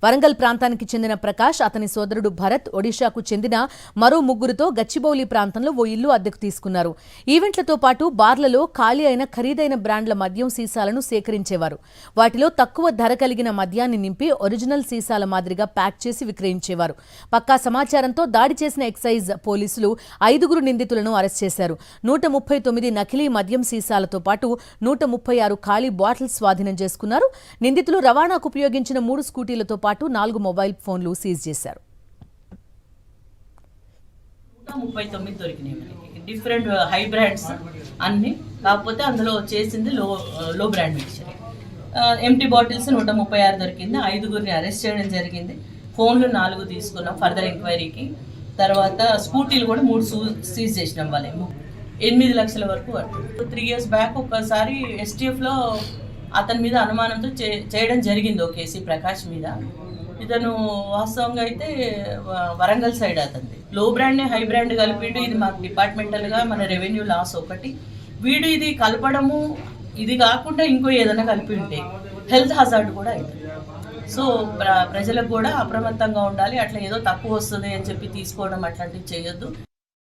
వరంగల్ ప్రాంతానికి చెందిన ప్రకాష్, అతని సోదరుడు భరత్, ఒడిశాకు చెందిన మరో ముగ్గురుతో గచ్చిబౌలి ప్రాంతంలో ఓ ఇల్లు అద్దెకు తీసుకున్నారు. ఈవెంట్లతో పాటు బార్లలో ఖాళీ అయిన ఖరీదైన బ్రాండ్ల మద్యం సీసాలను సేకరించేవారు. వాటిలో తక్కువ ధర కలిగిన మద్యాన్ని నింపి ఒరిజినల్ సీసాల మాదిరిగా ప్యాక్ చేసి విక్రయించేవారు. పక్కా సమాచారంతో దాడి చేసిన ఎక్సైజ్ పోలీసులు 5 నిందితులను అరెస్ట్ చేశారు. 139 నకిలీ మద్యం సీసాలతో పాటు 136 ఖాళీ బాటిల్స్ స్వాధీనం చేసుకున్నారు. నిందితులు రవాణాకు ఉపయోగించిన 3 స్కూటీలతో పాటు 4 మొబైల్ ఫోన్లు సీజ్ చేశారు. 139 దొరికినాయి. డిఫరెంట్ హై బ్రాండ్స్ అన్ని, కాకపోతే అందులో చేసింది లో బ్రాండ్ మిక్చర్. ఎంటీ బాటిల్స్ 136 దొరికింది. 5 అరెస్ట్ చేయడం జరిగింది. ఫోన్లు 4 తీసుకున్నాం ఫర్దర్ ఎంక్వైరీకి. తర్వాత స్కూటీలు కూడా 3 సీజ్ చేసినాం. వాళ్ళేమో 8 లక్షల వరకు. 3 years బ్యాక్ ఒకసారి STFలో అతని మీద అనుమానంతో చేయడం జరిగింది ఒక కేసు, ప్రకాష్ మీద. ఇతను వాస్తవంగా అయితే వరంగల్ సైడ్ అతనిది. లో బ్రాండ్ని హై బ్రాండ్ కలిపిడు. ఇది మాకు డిపార్ట్మెంటల్గా మన రెవెన్యూ లాస్ ఒకటి. వీడు ఇది కలపడము, ఇది కాకుండా ఇంకో ఏదైనా కలిపి ఉంటే హెల్త్ హజార్డ్ కూడా అవుతుంది. సో ప్రజలకు కూడా అప్రమత్తంగా ఉండాలి. అట్లా ఏదో తక్కువ వస్తుంది అని చెప్పి తీసుకోవడం అట్లాంటివి చేయొద్దు.